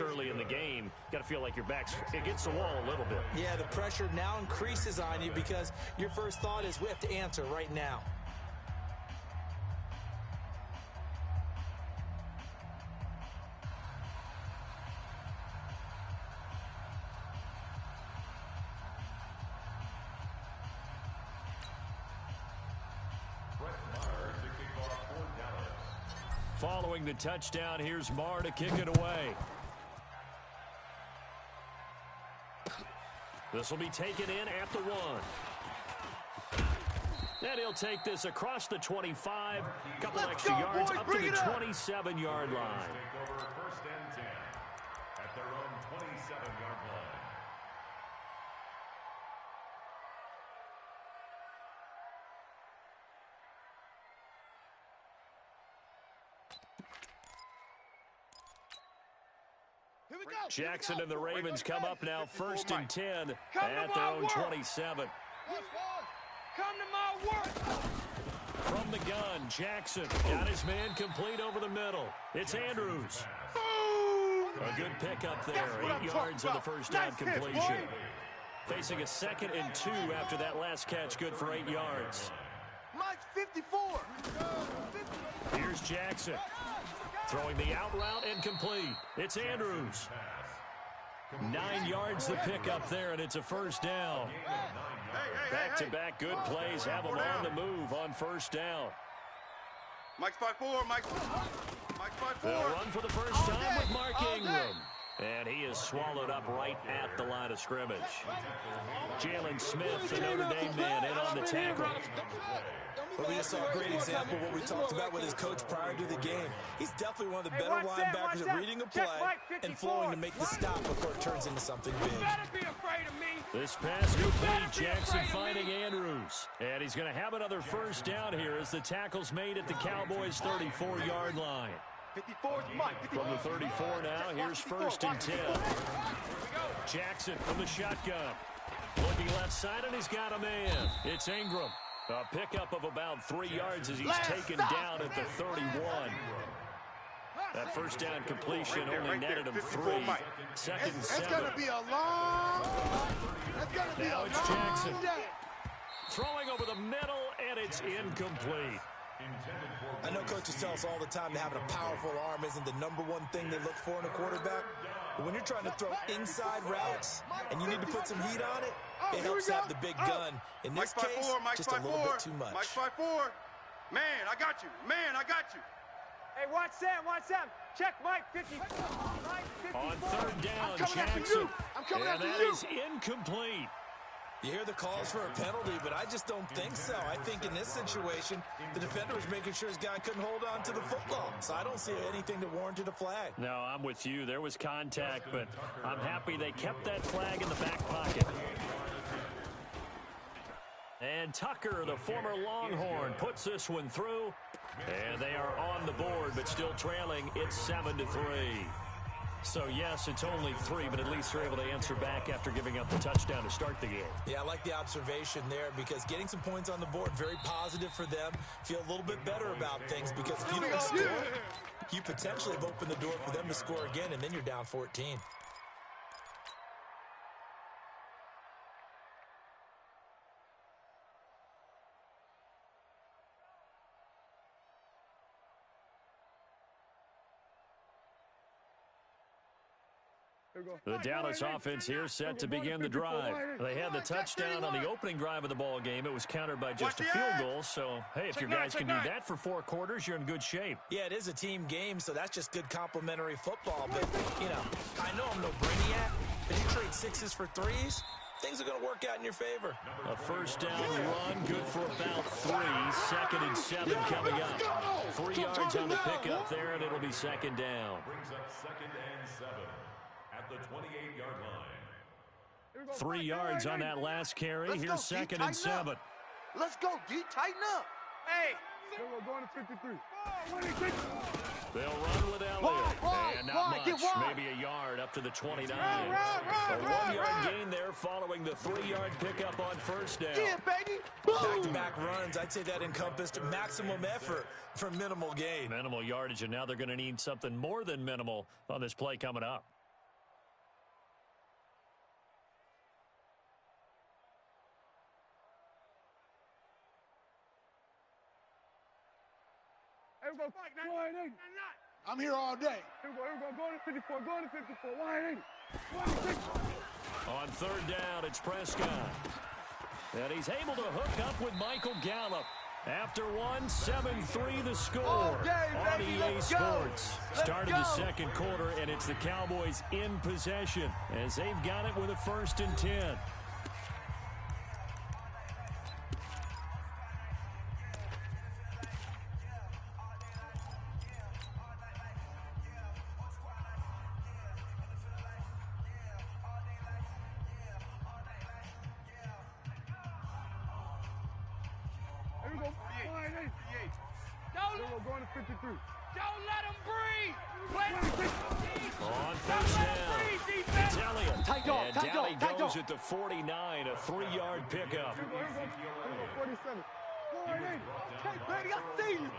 early in the game, got to feel like your back's against the wall a little bit. Yeah, the pressure now increases on you because your first thought is we have to answer right now. Following the touchdown, here's Marr to kick it away. This will be taken in at the 1. And he'll take this across the 25. Couple extra yards up to the 27-yard line. First and 10 at their own 27-yard line. Jackson and the Ravens come up now, first and 10 at their own 27. Come to my work. From the gun, Jackson got his man complete over the middle. It's Andrews. A good pickup there, 8 yards on the first down completion. Facing a 2nd and 2 after that last catch, good for 8 yards. Mike's 54. Here's Jackson. Throwing the out route and complete. It's Andrews. 9 yards the pickup there, and it's a first down. Back-to-back good plays have them on the move on first down. Mike's 5'4", Mike's 5'4". They'll run for the first time with Mark Ingram. And he is swallowed up right at the line of scrimmage. Jalen Smith, the Notre Dame man, in on the tackle. But we just saw a great example of what we talked about with his coach prior to the game. He's definitely one of the better linebackers at reading a play and flowing to make the stop before it turns into something big. This pass complete, Jackson finding Andrews. And he's going to have another first down here as the tackle's made at the Cowboys' 34-yard line. 54's Mike. From the 34 now, here's first and 10. Jackson from the shotgun. Looking left side, and he's got a man. It's Ingram. A pickup of about 3 yards as he's taken down at the 31. That first down completion only netted him 3. 2nd and 7. It's going to be a long... Now it's Jackson. Throwing over the middle, and it's incomplete. I know coaches tell us all the time that having a powerful arm isn't the #1 thing they look for in a quarterback. But when you're trying to throw inside routes and you need to put some heat on it, it helps to have the big gun. In this case, just a little bit too much. Mike 5'4". Man, I got you. Man, I got you. Hey, watch Sam. Check Mike 50. Mike 54. On third down, Jackson. I'm coming after you. And that is incomplete. You hear the calls for a penalty, but I just don't think so. I think in this situation, the defender was making sure his guy couldn't hold on to the football. So I don't see anything that warranted a flag. No, I'm with you. There was contact, but I'm happy they kept that flag in the back pocket. And Tucker, the former Longhorn, puts this one through. And they are on the board, but still trailing. It's 7-3. So, yes, it's only 3, but at least they're able to answer back after giving up the touchdown to start the game. Yeah, I like the observation there because getting some points on the board, very positive for them. Feel a little bit better about things because if you don't score, you potentially have opened the door for them to score again, and then you're down 14. The Dallas offense here set to begin the drive. They had the touchdown on the opening drive of the ball game. It was countered by just a field goal. So, hey, if your guys can do that for 4 quarters, you're in good shape. Yeah, it is a team game, so that's just good complementary football. But, you know, I know I'm no brainiac, but you trade 6s for 3s, things are going to work out in your favor. A first down run, good for about 3. 2nd and 7 coming up. 3 yards on the pickup there, and it'll be 2nd down. Brings up 2nd and 7 at the 28-yard line. 3 yards on that last carry. Here's 2nd and 7. Let's go, D. Tighten up. Hey. Going to 53. They'll run with Elliott. And not much. Maybe a yard up to the 29. A 1-yard gain there following the 3-yard pickup on first down. Yeah, baby. Back-to-back runs, I'd say that encompassed maximum effort for minimal gain. Minimal yardage, and now they're going to need something more than minimal on this play coming up. go. 180. I'm here all day. Here we go. Go to 54. Go to 54. 180. 180. On third down, it's Prescott. And he's able to hook up with Michael Gallup. After 7-3 the score on EA Sports. Started the second quarter, and it's the Cowboys in possession as they've got it with a 1st and 10. Going to 53. Don't let him breathe. On first down, it's Elliott. And down he goes at the 49, a 3-yard pickup. 47. 180. Okay, baby, I see you.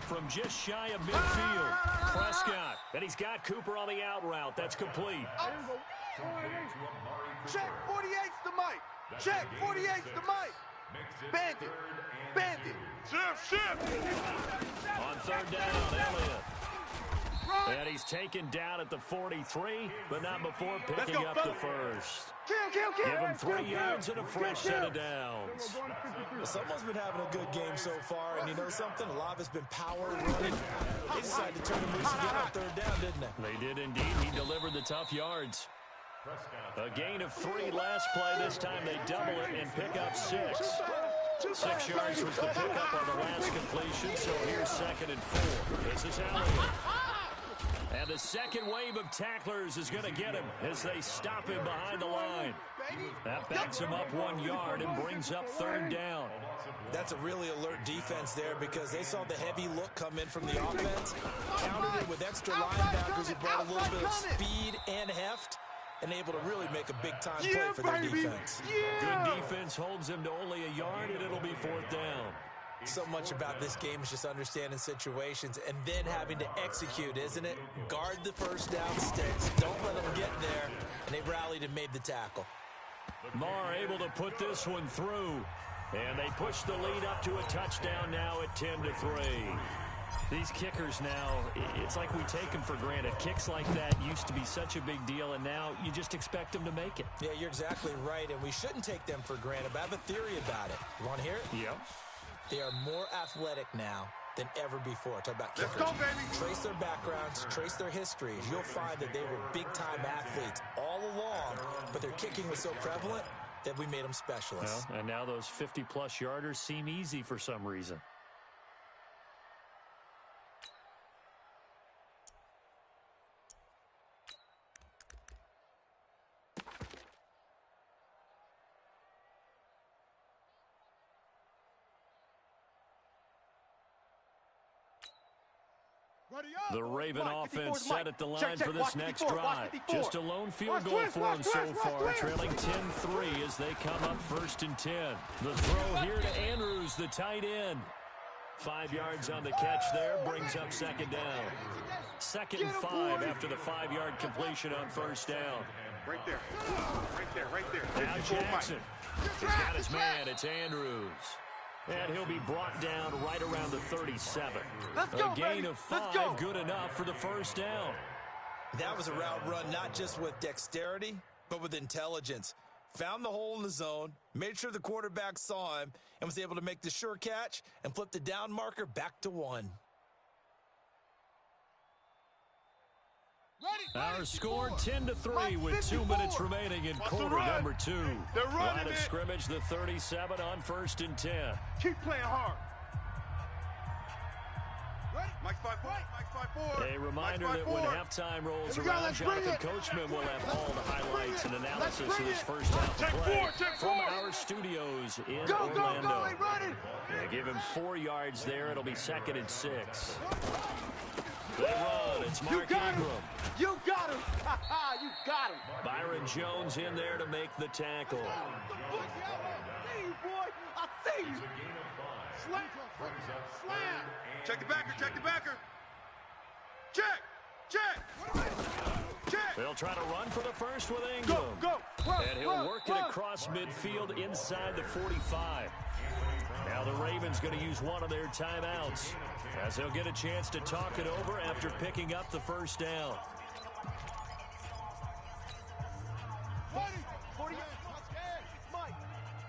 From just shy of midfield, Prescott. And he's got Cooper on the out route. That's complete. Check 48's the mic. Check 48's the mic. Bandit. Bandit. Shift. On third down, Elliott. And he's taken down at the 43, but not before picking up the first. Kill. Give him 3 yards and a fresh set of downs. Someone's been having a good game so far, and you know something? A lot of it's been power running. They decided to turn him loose again on third down, didn't they? They did indeed. He delivered the tough yards. A gain of 3 last play. This time they double it and pick up 6. 6 yards was the pickup on the last completion, so here's 2nd and 4. This is Elliott. And the second wave of tacklers is going to get him as they stop him behind the line. That backs him up 1 yard and brings up 3rd down. That's a really alert defense there because they saw the heavy look come in from the offense, countered it with extra linebackers who brought a little bit of speed and heft, and able to really make a big-time play for their defense. Good defense holds them to only a yard, and it'll be 4th down. So much about this game is just understanding situations and then having to execute, isn't it? Guard the first down sticks. Don't let them get there. And they rallied and made the tackle. Marr able to put this one through. And they push the lead up to a touchdown now at 10-3. These kickers now, it's like we take them for granted. Kicks like that used to be such a big deal, and now you just expect them to make it. Yeah, you're exactly right, and we shouldn't take them for granted, but I have a theory about it. You want to hear it? Yep. They are more athletic now than ever before. Talk about kickers. Let's go, baby. Trace their backgrounds, trace their histories. You'll find that they were big-time athletes all along, but their kicking was so prevalent that we made them specialists. Well, and now those 50-plus yarders seem easy for some reason. The Raven offense set at the line for this next drive. Just a lone field goal for them so far, trailing 10-3 as they come up 1st and 10. The throw here to Andrews, the tight end. 5 yards on the catch there, brings up 2nd down. 2nd and 5 after the 5-yard completion on 1st down. Right there. Now Jackson. He's got his man, it's Andrews. And he'll be brought down right around the 37. A gain of 5, good enough for the 1st down. That was a route run not just with dexterity, but with intelligence. Found the hole in the zone, made sure the quarterback saw him, and was able to make the sure catch and flip the down marker back to 1. Our score 10-3 with 2 minutes remaining in quarter number 2. They're running Line of it. scrimmage, the 37 on 1st and 10. Keep playing hard. Mike's 5-4. A reminder that when halftime rolls around, Jonathan Coachman will have all the highlights and analysis of this first half of play from our studios in Orlando. They give him 4 yards there. It'll be 2nd and 6. They run. It's Mark Ingram. You got him. You got him. Byron Jones in there to make the tackle. I see you, boy. I see you. Slam. Check the backer. Check. They'll try to run for the first with Ingram. Go. And he'll work it across midfield inside the 45. Now Now the Ravens going to use one of their timeouts as they'll get a chance to talk it over after picking up the first down. 40.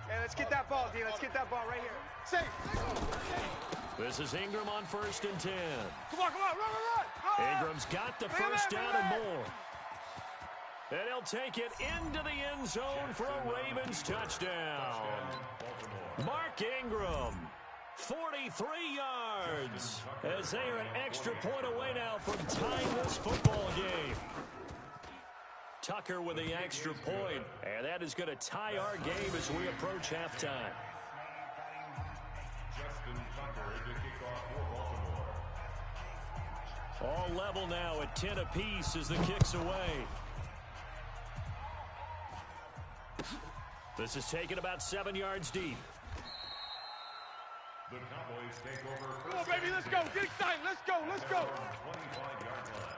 Hey, let's get that ball, D. Let's get that ball right here. Safe. This is Ingram on 1st and 10. Come on, run. Ingram's got the first down and more. And he'll take it into the end zone for a Ravens touchdown. Mark Ingram, 43 yards, as they are an extra point away now from tying this football game. Tucker with the extra point, and that is going to tie our game as we approach halftime. All level now at 10 apiece as the kick's away. This is taken about 7 yards deep. The Cowboys take over. Come on, baby, let's go. Get excited. Let's go. 25-yard line.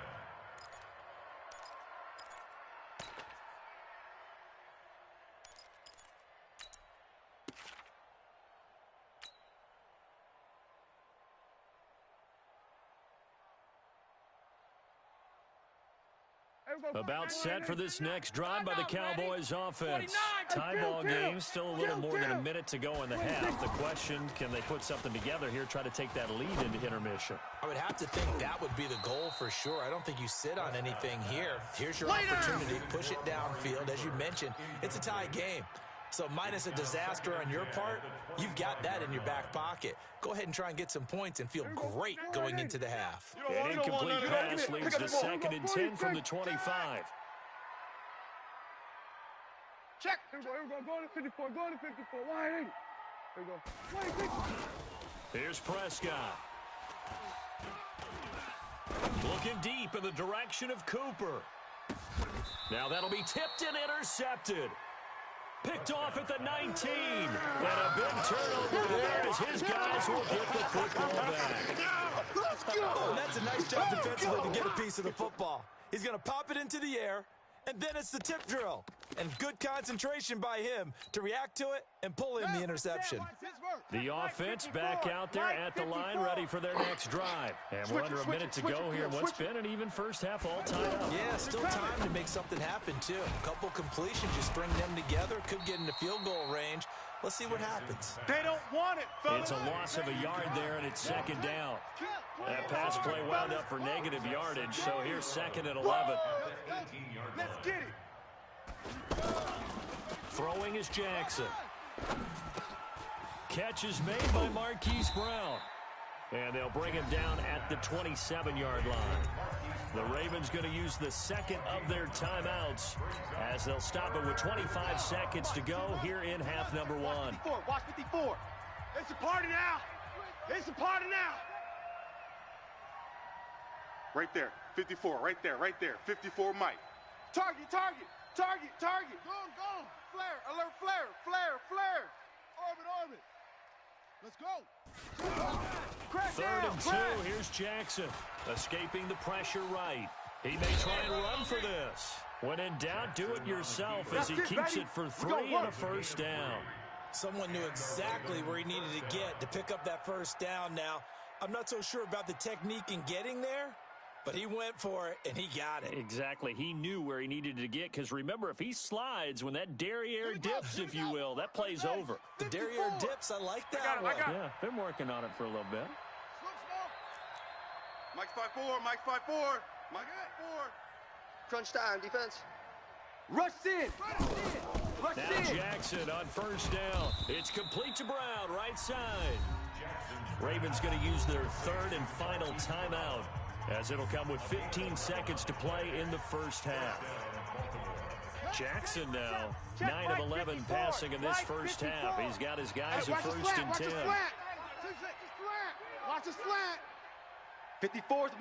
About set for this next drive by the Cowboys offense. Tie ball game, still a little more than a minute to go in the half. The question, can they put something together here, try to take that lead into intermission? I would have to think that would be the goal for sure. I don't think you sit on anything here. Here's your opportunity. Push it downfield. As you mentioned, it's a tie game. So minus a disaster on your part, you've got that in your back pocket. Go ahead and try and get some points and feel great going into the half. An incomplete pass leads to 2nd and 10 from the 25. Check. Here we go. Go to 54. Go to 54. Wide 80. Here we go. Wide 50. Here's Prescott. Looking deep in the direction of Cooper. Now that'll be tipped and intercepted. Picked off at the 19. And a big turnover there as his guys will get the football back. Let's go! And that's a nice job defensively to get a piece of the football. He's going to pop it into the air, and then it's the tip drill. And good concentration by him to react to it and pull in the interception. The offense back out there at the line, ready for their next drive. And we're under a minute to go here in what's been an even first half all tied up. Yeah, still time to make something happen, too. A couple completions, just string them together. Could get into field goal range. Let's see what happens. They don't want it, fellas. It's a loss of a yard there, and it's 2nd down. That pass play wound up for negative yardage, so here's 2nd and 11. Let's get it. Throwing is Jackson. Catch is made by Marquise Brown. And they'll bring him down at the 27-yard line. The Ravens going to use the 2nd of their timeouts as they'll stop it with 25 seconds to go here in half number 1. 54. Watch 54. It's a party now. It's a party now. Right there. 54. Right there. 54 Mike. Target. Go. Flare. Alert. Flare. Orbit. Let's go. Crack 3rd and 2. down. Here's Jackson escaping the pressure right. He may try and run for this. When in doubt, do it yourself as he keeps it for 3 and a first down. Someone knew exactly where he needed to get to pick up that first down now. I'm not so sure about the technique in getting there, but he went for it, and he got it. Exactly. He knew where he needed to get, because remember, if he slides, when that derriere dips, if you will, that play's over. The derriere dips, I like that one. Yeah, been working on it for a little bit. Mike's 5-4. Mike's 5-4. Mike 4. Crunch time, defense. Rush in. Now Jackson on first down. It's complete to Brown, right side. Ravens going to use their 3rd and final timeout, as it'll come with 15 seconds to play in the first half. Jackson now, 9 of 11 passing in this first half. He's got his guys at 1st and 10. Watch the slant. 54's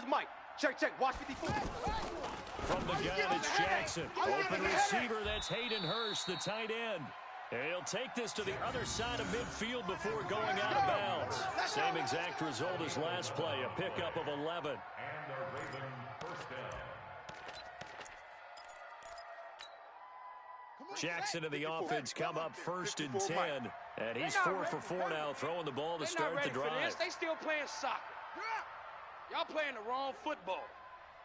Mike. Check. Watch 54. From the gun, it's Jackson. Open receiver, that's Hayden Hurst, the tight end. And he'll take this to the other side of midfield before going out of bounds. Same exact result as last play, a pickup of 11. And a Raven first down. Jackson and the offense come up 1st and 10 And he's 4 for 4 now, throwing the ball to start the drive. They still playing soccer. Y'all playing the wrong football.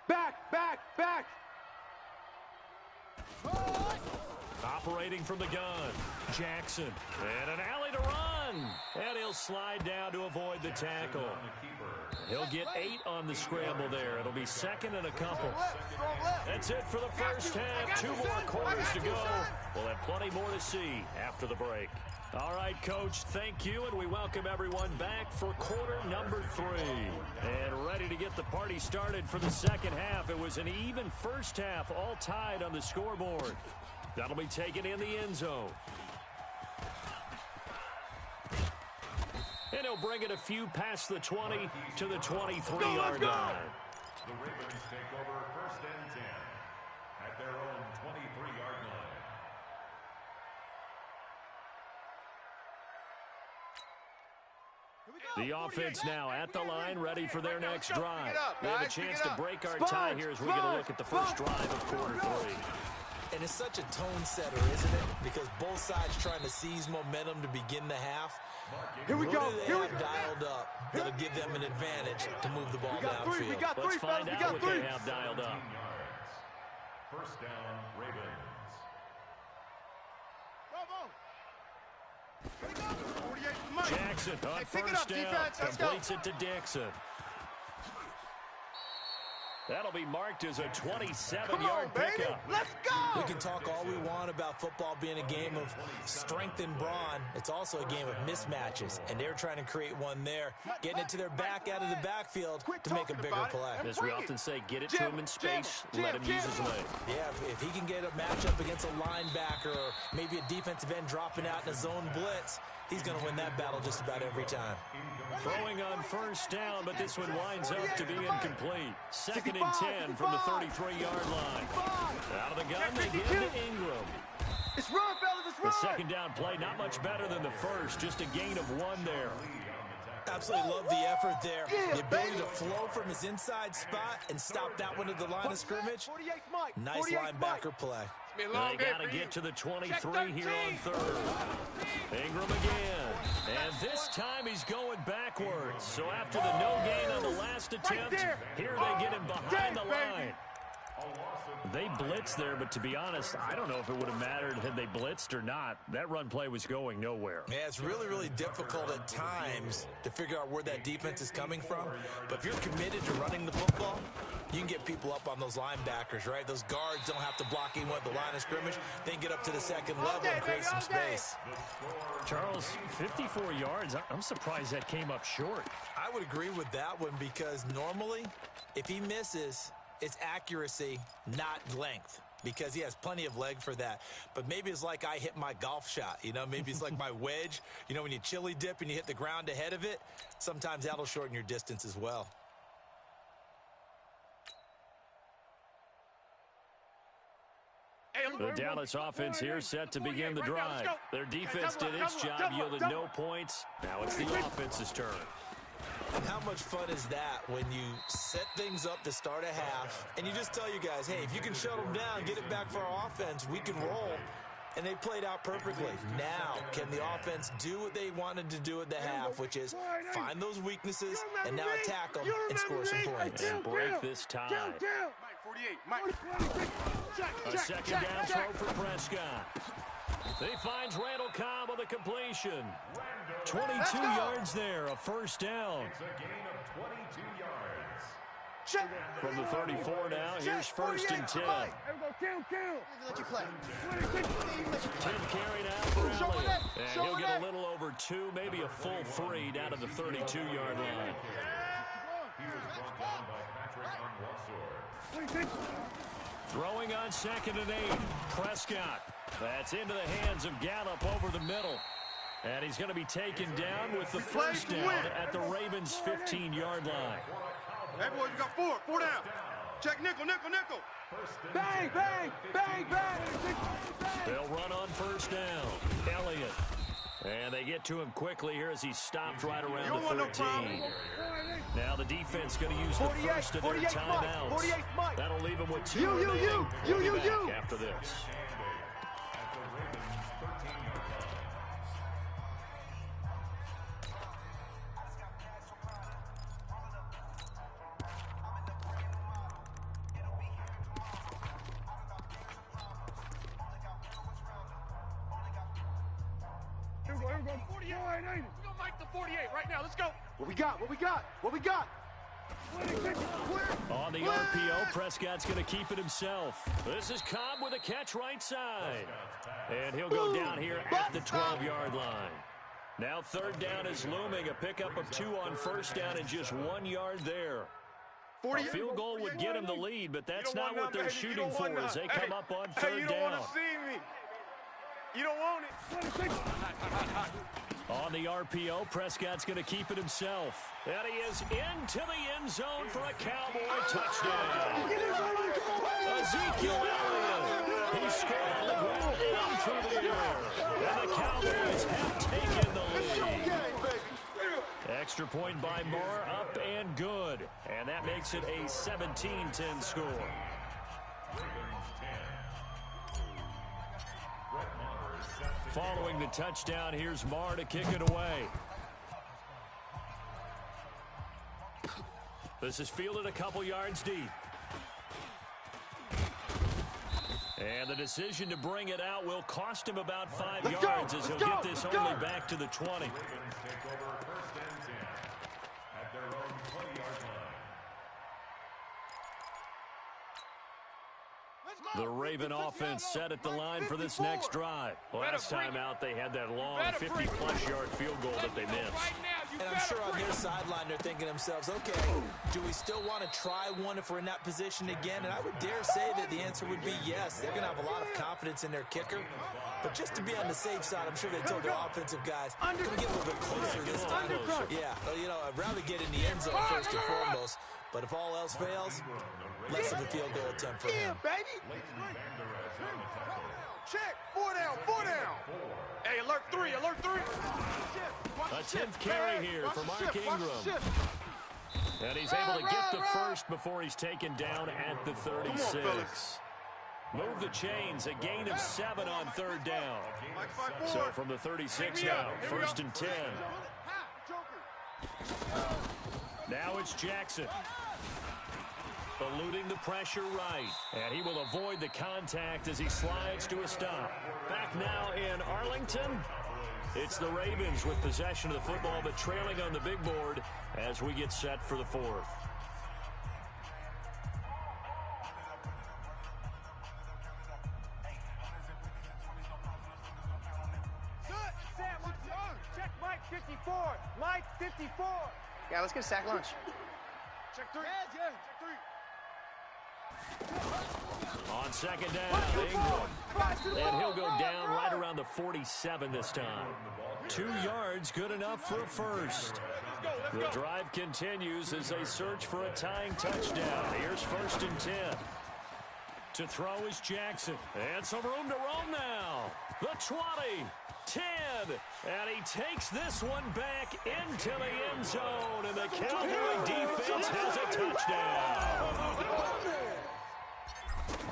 Back, back, back. Operating from the gun, Jackson. And an alley to run. And he'll slide down to avoid the tackle. He'll get 8 on the scramble there. It'll be second and a couple. That's it for the first half. 2 more quarters to go. We'll have plenty more to see after the break. All right, Coach, thank you, and we welcome everyone back for quarter number 3. And ready to get the party started for the second half. It was an even first half, all tied on the scoreboard. That'll be taken in the end zone. And he'll bring it a few past the 20 to the 23-yard line. The Ravens take over first and 10 at their own 23-yard line. The offense now at the line, ready for their next drive. We have a chance to break our tie here as we get a look at the first drive of quarter 3. And it's such a tone setter, isn't it? Because both sides trying to seize momentum to begin the half. Here we go. What do they have dialed up that'll give them an advantage to move the ball downfield? Let's find out what they have dialed up. First down, Ravens. Jackson on first down, completes it to Dixon. That'll be marked as a 27-yard pickup. Let's go! We can talk all we want about football being a game of strength and brawn. It's also a game of mismatches, and they're trying to create one there, getting it to their back out of the backfield to make a bigger play. As we often say, get it to him in space, let him use his leg. Yeah, if he can get a matchup against a linebacker or maybe a defensive end dropping out in a zone blitz, he's going to win that battle just about every time. Throwing on first down, but this one winds up to be incomplete. Second and 10 from the 33-yard line. Out of the gun, they give it to Ingram. It's run, fellas, it's run. The second down play, not much better than the first, just a gain of 1 there. Absolutely love the effort there. The ability to flow from his inside spot and stop that one at the line of scrimmage. Nice linebacker play. They got to get to the 23 here on third. Ingram again. And this time he's going backwards. So after the no gain on the last attempt, here they get him behind the line. They blitzed there, but to be honest, I don't know if it would have mattered had they blitzed or not. That run play was going nowhere. Yeah, it's really, really difficult at times to figure out where that defense is coming from. But if you're committed to running the football, you can get people up on those linebackers, right? Those guards don't have to block anyone at the line of scrimmage. They can get up to the second level and create some space. Charles, 54 yards. I'm surprised that came up short. I would agree with that one because normally, if he misses, it's accuracy, not length, because he has plenty of leg for that. But maybe it's like I hit my golf shot, you know, maybe it's like my wedge. You know, when you chili dip and you hit the ground ahead of it, sometimes that'll shorten your distance as well. The Dallas offense here set to begin the drive. Their defense did its job, yielded no points. Now it's the offense's turn. And how much fun is that when you set things up to start a half and you just tell you guys, hey, if you can shut them down, get it back for our offense, we can roll. And they played out perfectly. Now, can the offense do what they wanted to do at the half, which is find those weaknesses and now attack them and score some points. And break this tie. A second down throw for Prescott. He finds Randall Cobb on the completion. 22 yards there, a first down. It's a gain of 22 yards. From the 34 now, here's first and 10. Let you play. 10 carry now for Elliott. And he'll get a little over 2, maybe a full 3 down to the 32-yard line. He was brought down by Patrick Onwuasor. Throwing on second and 8. Prescott. That's into the hands of Gallup over the middle. And he's going to be taken down with the first down at the Ravens' 15-yard line. Hey, boys, we got 4 down. Check nickel. Bang, bang, bang, bang. They'll run on first down. Elliott. And they get to him quickly here as he stopped right around the 13. Now the defense going to use the first of their timeouts. That'll leave him with 2 remaining. We'll be back after this. go 48. Go ahead, ain't it? We're gonna make the 48 right now. Let's go. What we got? What we got? What we got? On the RPO, Prescott's going to keep it himself. This is Cobb with a catch right side. And he'll go down here at the 12-yard line. Now third down is looming. A pickup of 2 on first down and just 1 yard there. A field goal would get him the lead, but that's not what they're shooting for as they come up on third you down. don't want to see me. You don't want it. On the RPO, Prescott's going to keep it himself. And he is into the end zone for a Cowboy touchdown. Ezekiel Elliott. He scored on the ground and through the air. And the Cowboys have taken the lead. Extra point by Moore, up and good. And that makes it a 17-10 score. Following the touchdown, here's Marr to kick it away. This is fielded a couple yards deep. And the decision to bring it out will cost him about 5 yards as he'll get this only back to the 20. The Raven offense set at the line for this next drive. Last time out, they had that long 50-plus yard field goal that they missed. And I'm sure on their sideline, they're thinking to themselves, okay, do we still want to try one if we're in that position again? And I would dare say that the answer would be yes. They're going to have a lot of confidence in their kicker. But just to be on the safe side, I'm sure they told their offensive guys, can we get a little bit closer this time? Yeah, well, you know, I'd rather get in the end zone first and foremost. But if all else fails, less of a field goal attempt for him. Baby. Check. 4 down. 4 down. Hey, alert 3. Alert 3. A 10th carry here for Mark Ingram. And he's able to get the first before he's taken down at the 36. Move the chains, a gain of 7 on third down. So from the 36 now, first and 10. Now it's Jackson. Eluding the pressure right. And he will avoid the contact as he slides to a stop. Back now in Arlington. It's the Ravens with possession of the football, but trailing on the big board as we get set for the fourth. Sam, what's wrong? Check Mike 54. Mike 54. Yeah, let's get a sack lunch. Check 3. Yeah. Check 3. On second down, Ingram. And he'll go down right around the 47 this time. 2 yards, good enough for a first. The drive continues as they search for a tying touchdown. Here's first and 10. To throw is Jackson. And some room to roam now. The 20, 10. And he takes this one back into the end zone. And the Cowboy defense has a touchdown.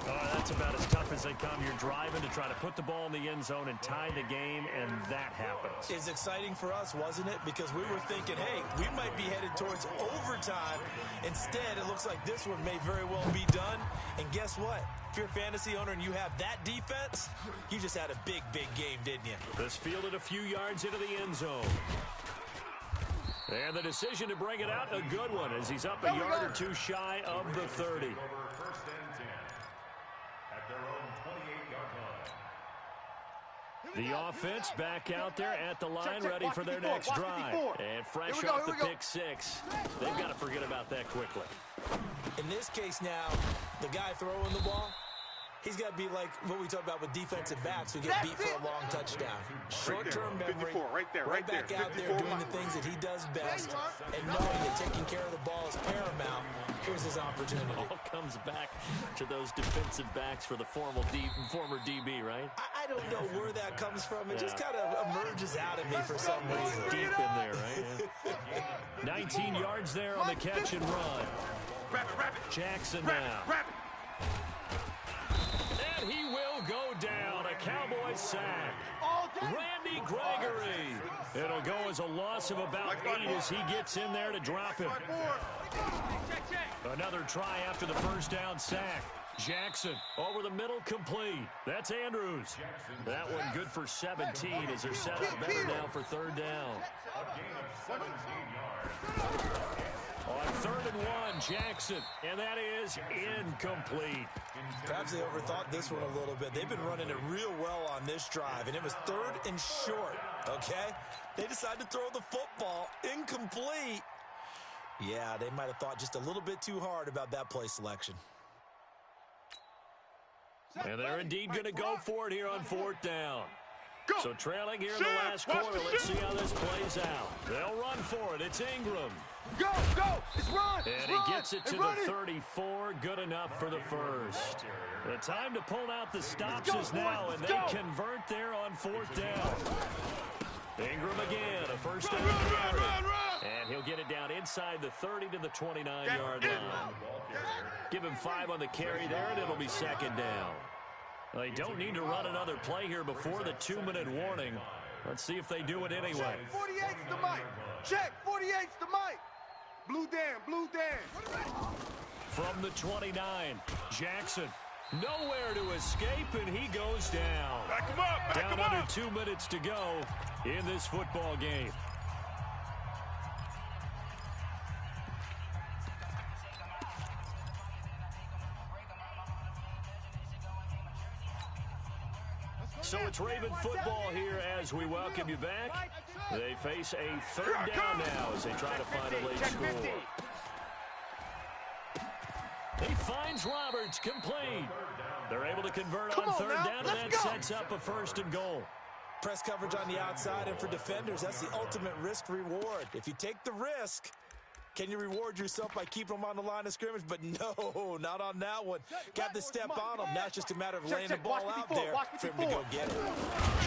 That's about as tough as they come. You're driving to try to put the ball in the end zone and tie the game, and that happens. It's exciting for us, wasn't it? Because we were thinking, hey, we might be headed towards overtime. Instead, it looks like this one may very well be done. And guess what? If you're a fantasy owner and you have that defense, you just had a big, big game, didn't you? This fielded a few yards into the end zone. And the decision to bring it out, a good one, as he's up a yard or two shy of the 30. The offense back out there at the line, ready for their next drive. And fresh off the pick six, they've got to forget about that quickly. In this case now, the guy throwing the ball, he's got to be like what we talk about with defensive backs who get beat for a long touchdown. Short-term memory, right back out there doing the things that he does best, and knowing that taking care of the ball is paramount. Here's his opportunity. It all comes back to those defensive backs for the former DB, right? I don't know where that comes from. It just kind of emerges out of me for some reason. Deep in there, right? Yeah. 19 yards there on the catch and run. Jackson now. And he will go down. A Cowboy sack. Randy Gregory. It'll go as a loss of about 8 as he gets in there to drop him. Another try after the first down sack. Jackson over the middle, complete. That's Andrews. That one good for 17 as they're set up better now for third down. A gain of 17 yards. On 3rd and 1, Jackson, and that is incomplete. Perhaps they overthought this one a little bit. They've been running it real well on this drive, and it was 3rd and short, okay? They decided to throw the football incomplete. Yeah, they might have thought just a little bit too hard about that play selection. And they're indeed going to go for it here on 4th down. So trailing here in the last quarter, let's see how this plays out. They'll run for it. It's Ingram. Go! It's run! And he gets it to the 34. Good enough for the first. The time to pull out the stops is now, and they convert there on 4th down. Ingram again, a first down carry. And he'll get it down inside the 30 to the 29-yard line. Give him 5 on the carry there, and it'll be 2nd down. They don't need to run another play here before the 2-minute warning. Let's see if they do it anyway. 48's the mic. Check, 48's the mic. Blue Dan. From the 29, Jackson. Nowhere to escape, and he goes down. Back him up. Down under 2 minutes to go in this football game. So it's Raven football here as we welcome you back. They face a 3rd down now as they try to find a late score. He finds Roberts, complete. They're able to convert on 3rd down, and that sets up a 1st and goal. Press coverage on the outside, and for defenders, that's the ultimate risk-reward. If you take the risk, can you reward yourself by keeping them on the line of scrimmage? But no, not on that one. Got the step on them. Now it's just a matter of laying the ball out there for him to go get it.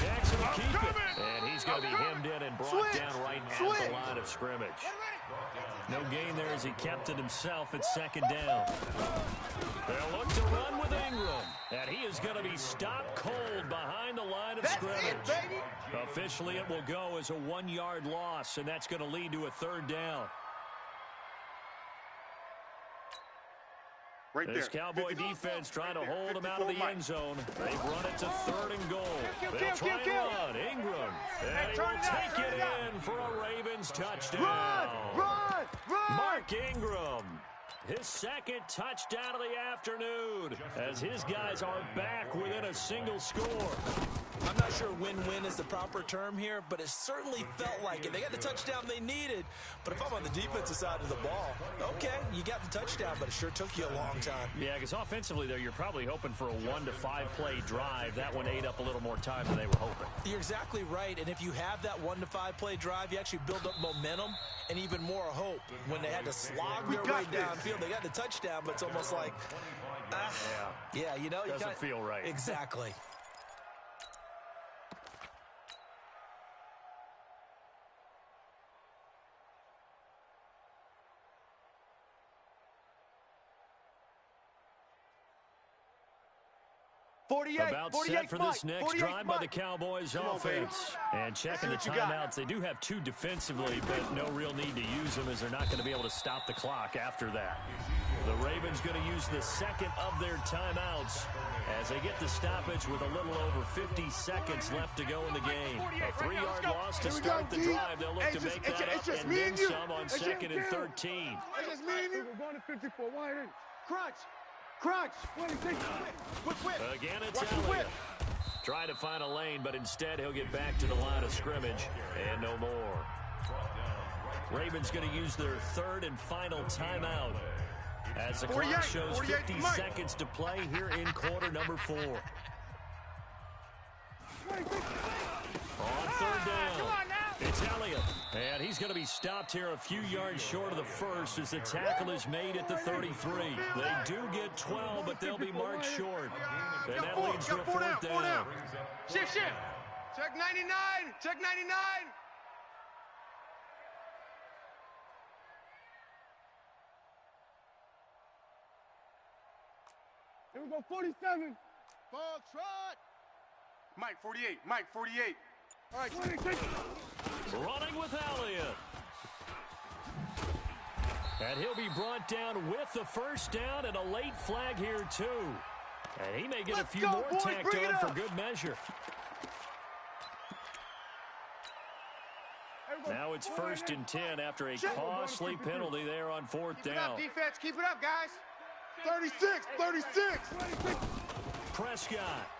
Jackson will keep it, and he's going to be hemmed in and brought down right at the line of scrimmage. No gain there as he kept it himself at 2nd down. They'll look to run with Ingram, and he is going to be stopped cold behind the line of scrimmage. Officially, it will go as a 1-yard loss, and that's going to lead to a 3rd down. This Cowboy defense trying to hold him out of the end zone. They've run it to 3rd and goal. They'll try and run. Ingram. And he will take it in for a Ravens touchdown. Run! Mark Ingram. His 2nd touchdown of the afternoon as his guys are back within a single score. I'm not sure win-win is the proper term here, but it certainly felt like it. They got the touchdown they needed, but if I'm on the defensive side of the ball, okay, you got the touchdown, but it sure took you a long time. Yeah, because offensively there, you're probably hoping for a 1 to 5 play drive. That one ate up a little more time than they were hoping. You're exactly right, and if you have that 1 to 5 play drive, you actually build up momentum and even more hope. When they had to slog their way downfield, they got the touchdown, but it's almost like, yeah, you know, doesn't feel right. Exactly. About set for this next drive by the Cowboys offense. And checking the timeouts, they do have 2 defensively, but no real need to use them as they're not going to be able to stop the clock after that. The Ravens going to use the 2nd of their timeouts as they get the stoppage with a little over 50 seconds left to go in the game. A 3-yard loss to start the drive. They'll look to make that up and then some on 2nd and 13. It's just me and you. We're going to 54. Why ain't? Crunch! Again, it's Elliott. Trying to find a lane, but instead he'll get back to the line of scrimmage and no more. Ravens going to use their 3rd and final timeout as the clock shows 50 seconds to play here in quarter number 4. On 3rd down, it's Elliott. And he's going to be stopped here a few yards short of the first as the tackle is made at the 33. They do get 12, but they'll be marked short. And that leads to a 4th down. Shift. Check 99. Check 99. Here we go, 47. Ball trot. Mike, 48. Mike, 48. All right, running with Elliott. And he'll be brought down with the first down and a late flag here, too. And he may get a few more tacked on for good measure. Now it's 1st and 10 after a costly penalty there on 4th down. Keep it up, defense. Keep it up, guys. 36, 36. Prescott.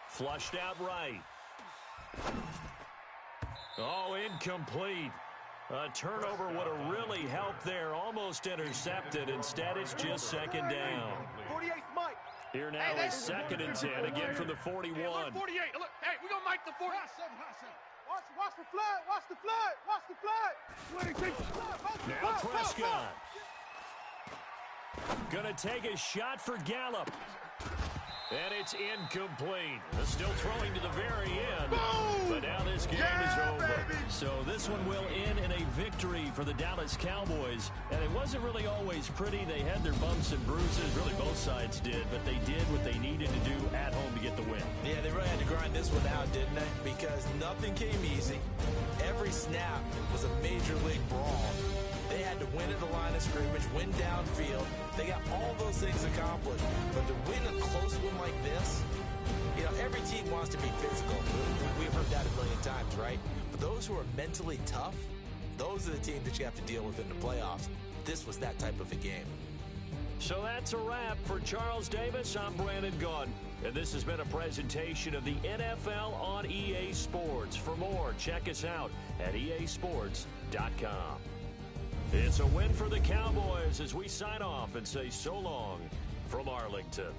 Flushed out right. Oh, incomplete. A turnover would have really helped there. Almost intercepted. Instead, it's just 2nd down. 48, Mike. Here now is 2nd and 10, again from the 41. 48. Look, hey, we're going to make the 40. Watch the flood. Watch the flood. Watch the flood. Now Prescott. Gonna take a shot for Gallup. And it's incomplete. Still throwing to the very end. Boom! But now this game is over. Baby. So this one will end in a victory for the Dallas Cowboys. And it wasn't really always pretty. They had their bumps and bruises. Really, both sides did. But they did what they needed to do at home to get the win. Yeah, they really had to grind this one out, didn't they? Because nothing came easy. Every snap was a major league brawl. They had to win at the line of scrimmage, win downfield. They got all those things accomplished. But to win a close one like this, you know, every team wants to be physical. We've heard that a million times, right? But those who are mentally tough, those are the teams that you have to deal with in the playoffs. This was that type of a game. So that's a wrap for Charles Davis. I'm Brandon Gaudin. And this has been a presentation of the NFL on EA Sports. For more, check us out at easports.com. It's a win for the Cowboys as we sign off and say so long from Arlington.